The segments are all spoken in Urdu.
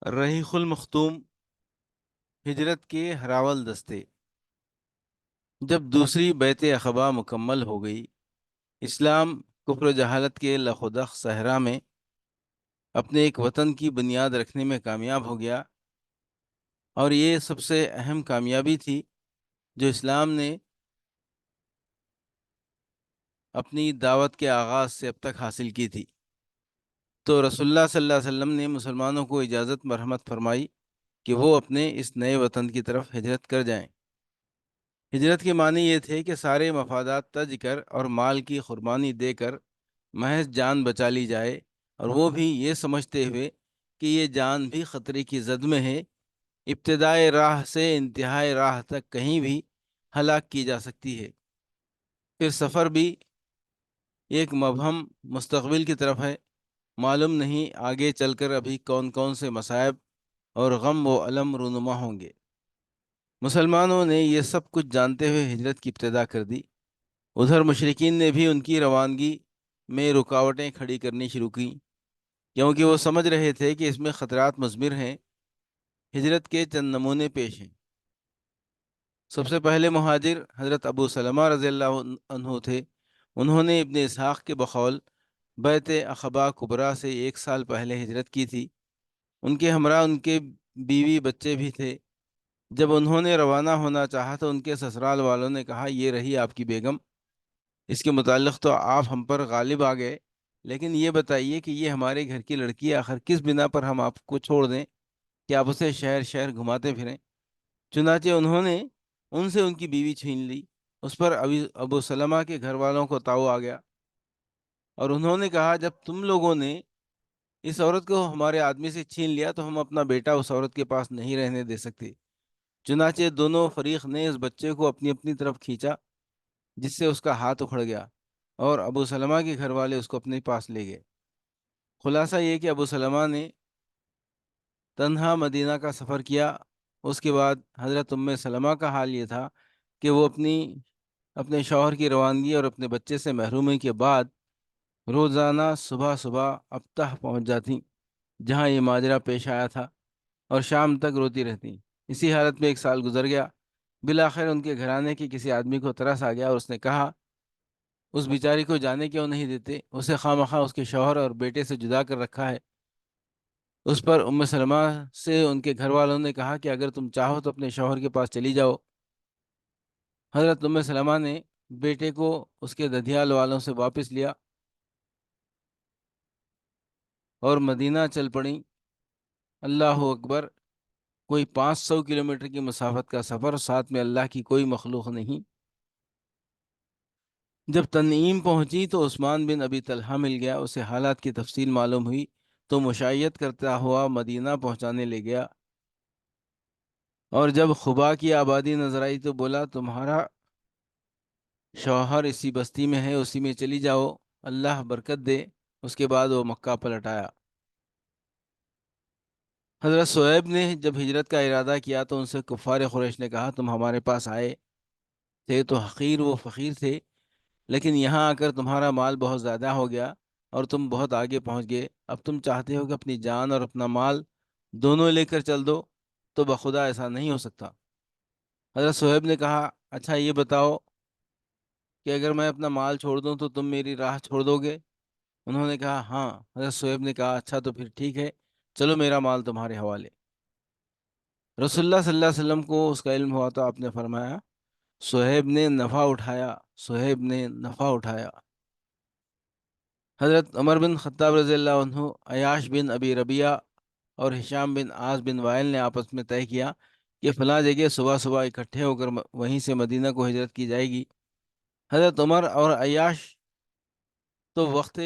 رحیق المختوم ہجرت کے ہراول دستے۔ جب دوسری بیعت عقبہ مکمل ہو گئی، اسلام کفر و جہالت کے لخودخ صحرا میں اپنے ایک وطن کی بنیاد رکھنے میں کامیاب ہو گیا، اور یہ سب سے اہم کامیابی تھی جو اسلام نے اپنی دعوت کے آغاز سے اب تک حاصل کی تھی۔ تو رسول اللہ صلی اللہ علیہ وسلم نے مسلمانوں کو اجازت مرحمت فرمائی کہ وہ اپنے اس نئے وطن کی طرف ہجرت کر جائیں۔ ہجرت کے معنی یہ تھے کہ سارے مفادات تج کر اور مال کی قربانی دے کر محض جان بچا لی جائے، اور وہ بھی یہ سمجھتے ہوئے کہ یہ جان بھی خطرے کی زد میں ہے، ابتدائے راہ سے انتہائی راہ تک کہیں بھی ہلاک کی جا سکتی ہے۔ پھر سفر بھی ایک مبہم مستقبل کی طرف ہے، معلوم نہیں آگے چل کر ابھی کون کون سے مصائب اور غم و الم رونما ہوں گے۔ مسلمانوں نے یہ سب کچھ جانتے ہوئے ہجرت کی ابتدا کر دی۔ ادھر مشرکین نے بھی ان کی روانگی میں رکاوٹیں کھڑی کرنی شروع کی، کیونکہ وہ سمجھ رہے تھے کہ اس میں خطرات مضمر ہیں۔ ہجرت کے چند نمونے پیش ہیں۔ سب سے پہلے مہاجر حضرت ابو سلمہ رضی اللہ عنہ تھے۔ انہوں نے ابن اسحاق کے بقول بیعت عقبہ کبریٰ سے 1 سال پہلے ہجرت کی تھی۔ ان کے ہمراہ ان کے بیوی بچے بھی تھے۔ جب انہوں نے روانہ ہونا چاہا تو ان کے سسرال والوں نے کہا، یہ رہی آپ کی بیگم، اس کے متعلق تو آپ ہم پر غالب آ گئے، لیکن یہ بتائیے کہ یہ ہمارے گھر کی لڑکی ہے، آخر کس بنا پر ہم آپ کو چھوڑ دیں کہ آپ اسے شہر شہر گھماتے پھریں؟ چنانچہ انہوں نے ان سے ان کی بیوی چھین لی۔ اس پر ابو سلمہ کے گھر والوں کو تاؤ آ گیا، اور انہوں نے کہا، جب تم لوگوں نے اس عورت کو ہمارے آدمی سے چھین لیا تو ہم اپنا بیٹا اس عورت کے پاس نہیں رہنے دے سکتے۔ چنانچہ دونوں فریق نے اس بچے کو اپنی اپنی طرف کھینچا، جس سے اس کا ہاتھ اکھڑ گیا، اور ابو سلمہ کے گھر والے اس کو اپنے پاس لے گئے۔ خلاصہ یہ کہ ابو سلمہ نے تنہا مدینہ کا سفر کیا۔ اس کے بعد حضرت ام سلمہ کا حال یہ تھا کہ وہ اپنے شوہر کی روانگی اور اپنے بچے سے محرومی کے بعد روزانہ صبح صبح ابتح پہنچ جاتی، جہاں یہ ماجرا پیش آیا تھا، اور شام تک روتی رہتی۔ اسی حالت میں 1 سال گزر گیا۔ بالآخر ان کے گھرانے کے کسی آدمی کو ترس آ گیا، اور اس نے کہا، اس بیچاری کو جانے کیوں نہیں دیتے؟ اسے خواہ مخواہ اس کے شوہر اور بیٹے سے جدا کر رکھا ہے۔ اس پر ام سلمہ سے ان کے گھر والوں نے کہا کہ اگر تم چاہو تو اپنے شوہر کے پاس چلی جاؤ۔ حضرت ام سلمہ نے بیٹے کو اس کے ددھیال والوں سے واپس لیا اور مدینہ چل پڑیں۔ اللہ اکبر! کوئی 500 کلومیٹر کی مسافت کا سفر، ساتھ میں اللہ کی کوئی مخلوق نہیں۔ جب تنعیم پہنچی تو عثمان بن ابی طلحہ مل گیا، اسے حالات کی تفصیل معلوم ہوئی تو مشایعت کرتا ہوا مدینہ پہنچانے لے گیا، اور جب خبا کی آبادی نظر آئی تو بولا، تمہارا شوہر اسی بستی میں ہے، اسی میں چلی جاؤ، اللہ برکت دے۔ اس کے بعد وہ مکہ پلٹ آیا۔ حضرت صہیب نے جب ہجرت کا ارادہ کیا تو ان سے کفار قریش نے کہا، تم ہمارے پاس آئے تھے تو حقیر و فقیر تھے، لیکن یہاں آ کر تمہارا مال بہت زیادہ ہو گیا اور تم بہت آگے پہنچ گئے۔ اب تم چاہتے ہو کہ اپنی جان اور اپنا مال دونوں لے کر چل دو، تو بخدا ایسا نہیں ہو سکتا۔ حضرت صہیب نے کہا، اچھا یہ بتاؤ کہ اگر میں اپنا مال چھوڑ دوں تو تم میری راہ چھوڑ دو گے؟ انہوں نے کہا، ہاں۔ حضرت صہیب نے کہا، اچھا تو پھر ٹھیک ہے، چلو میرا مال تمہارے حوالے۔ رسول اللہ صلی اللہ علیہ وسلم کو اس کا علم ہوا تو آپ نے فرمایا، صہیب نے نفع اٹھایا، صہیب نے نفع اٹھایا۔ حضرت عمر بن خطاب رضی اللہ عنہ، عیاش بن ابی ربیعہ اور ہشام بن عاص بن وائل نے آپس میں طے کیا کہ فلاں جگہ صبح صبح اکٹھے ہو کر وہیں سے مدینہ کو ہجرت کی جائے گی۔ حضرت عمر اور عیاش تو وقت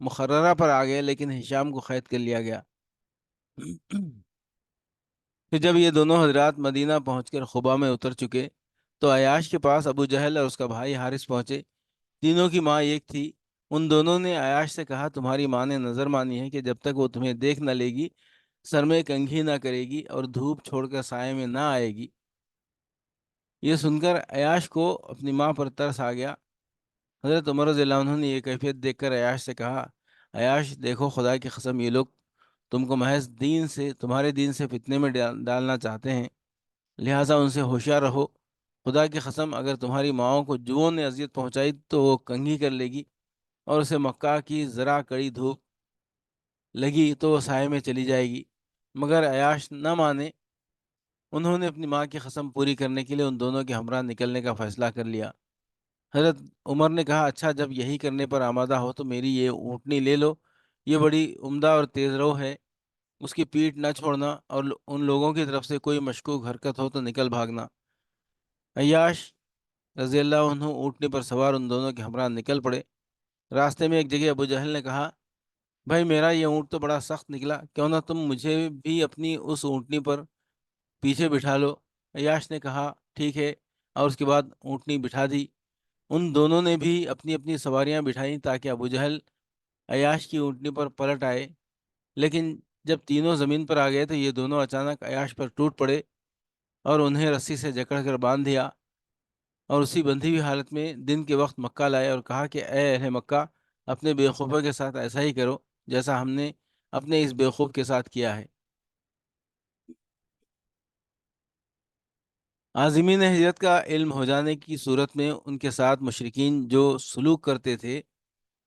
مقررہ پر آ گئے، لیکن ہشام کو قید کر لیا گیا۔ پھر جب یہ دونوں حضرات مدینہ پہنچ کر خبا میں اتر چکے تو عیاش کے پاس ابو جہل اور اس کا بھائی حارث پہنچے۔ تینوں کی ماں ایک تھی۔ ان دونوں نے عیاش سے کہا، تمہاری ماں نے نظر مانی ہے کہ جب تک وہ تمہیں دیکھ نہ لے گی، سر میں کنگھی نہ کرے گی اور دھوپ چھوڑ کر سائے میں نہ آئے گی۔ یہ سن کر عیاش کو اپنی ماں پر ترس آ گیا۔ حضرت عمر رضی اللہ عنہ نے یہ کیفیت دیکھ کر عیاش سے کہا، عیاش دیکھو، خدا کی قسم یہ لوگ تم کو محض دین سے تمہارے دین سے فتنے میں ڈالنا چاہتے ہیں، لہٰذا ان سے ہوشیار رہو۔ خدا کی قسم، اگر تمہاری ماؤں کو جوؤں نے اذیت پہنچائی تو وہ کنگھی کر لے گی، اور اسے مکہ کی ذرا کڑی دھوپ لگی تو وہ سائے میں چلی جائے گی۔ مگر عیاش نہ مانے، انہوں نے اپنی ماں کی قسم پوری کرنے کے لیے ان دونوں کے ہمراہ نکلنے کا فیصلہ کر لیا۔ حضرت عمر نے کہا، اچھا، جب یہی کرنے پر آمادہ ہو تو میری یہ اونٹنی لے لو، یہ بڑی عمدہ اور تیز رو ہے، اس کی پیٹھ نہ چھوڑنا، اور ان لوگوں کی طرف سے کوئی مشکوک حرکت ہو تو نکل بھاگنا۔ عیاش رضی اللہ عنہ اونٹنی پر سوار ان دونوں کے ہمراہ نکل پڑے۔ راستے میں ایک جگہ ابو جہل نے کہا، بھائی، میرا یہ اونٹ تو بڑا سخت نکلا، کیوں نہ تم مجھے بھی اپنی اس اونٹنی پر پیچھے بٹھا لو؟ عیاش نے کہا، ٹھیک ہے، اور اس کے بعد اونٹنی بٹھا دی۔ ان دونوں نے بھی اپنی اپنی سواریاں بٹھائیں تاکہ ابو جہل عیاش کی اونٹنی پر پلٹ آئے، لیکن جب تینوں زمین پر آ گئے تو یہ دونوں اچانک عیاش پر ٹوٹ پڑے اور انہیں رسی سے جکڑ کر باندھ دیا، اور اسی بندھی ہوئی حالت میں دن کے وقت مکہ لائے اور کہا کہ اے اہل مکہ، اپنے بیوقوفوں کے ساتھ ایسا ہی کرو جیسا ہم نے اپنے اس بیوقوف کے ساتھ کیا ہے۔ عازمین ہجرت کا علم ہو جانے کی صورت میں ان کے ساتھ مشرکین جو سلوک کرتے تھے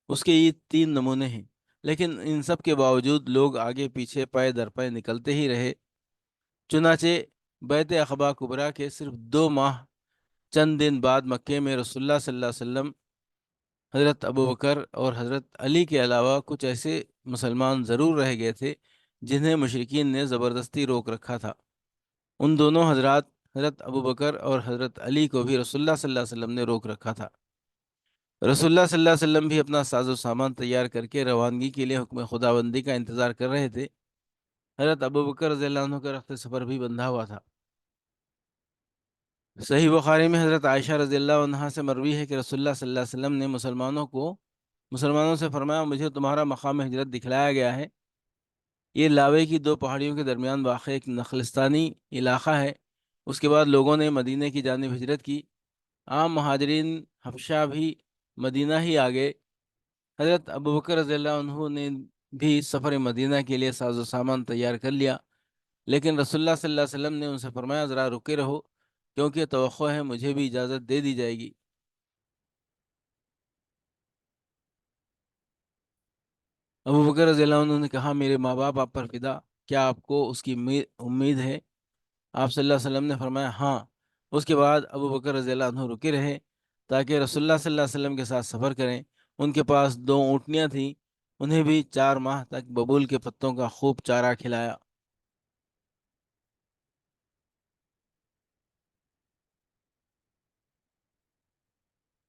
اس کے یہ تین نمونے ہیں، لیکن ان سب کے باوجود لوگ آگے پیچھے پائے در پائے نکلتے ہی رہے۔ چنانچہ بیعت عقبہ کبریٰ کے صرف 2 ماہ چند دن بعد مکے میں رسول اللہ صلی اللہ علیہ وسلم، حضرت ابوبکر اور حضرت علی کے علاوہ کچھ ایسے مسلمان ضرور رہ گئے تھے جنہیں مشرکین نے زبردستی روک رکھا تھا۔ ان دونوں حضرات، حضرت ابوبکر اور حضرت علی کو بھی رسول اللہ صلی اللہ علیہ وسلم نے روک رکھا تھا۔ رسول اللہ صلی اللہ علیہ وسلم بھی اپنا ساز و سامان تیار کر کے روانگی کے لیے حکم خداوندی کا انتظار کر رہے تھے۔ حضرت ابوبکر رضی اللہ عنہ کا رخت سفر بھی بندھا ہوا تھا۔ صحیح بخاری میں حضرت عائشہ رضی اللہ عنہا سے مروی ہے کہ رسول اللہ صلی اللہ علیہ وسلم نے مسلمانوں سے فرمایا، مجھے تمہارا مقام ہجرت دکھلایا گیا ہے۔ یہ لاوے کی 2 پہاڑیوں کے درمیان واقع ایک نخلستانی علاقہ ہے۔ اس کے بعد لوگوں نے مدینہ کی جانب ہجرت کی۔ عام مہاجرین حبشہ بھی مدینہ ہی آ گئے۔ حضرت ابوبکر رضی اللہ عنہ نے بھی سفر مدینہ کے لیے ساز و سامان تیار کر لیا، لیکن رسول اللہ صلی اللہ علیہ وسلم نے ان سے فرمایا، ذرا رکے رہو، کیونکہ توقع ہے مجھے بھی اجازت دے دی جائے گی۔ ابوبکر رضی اللہ عنہ نے کہا، میرے ماں باپ آپ پر فدا، کیا آپ کو اس کی امید ہے؟ آپ صلی اللہ علیہ وسلم نے فرمایا، ہاں۔ اس کے بعد ابوبکر رضی اللہ عنہ رکے رہے تاکہ رسول اللہ صلی اللہ علیہ وسلم کے ساتھ سفر کریں۔ ان کے پاس 2 اونٹنیاں تھیں، انہیں بھی 4 ماہ تک ببول کے پتوں کا خوب چارہ کھلایا۔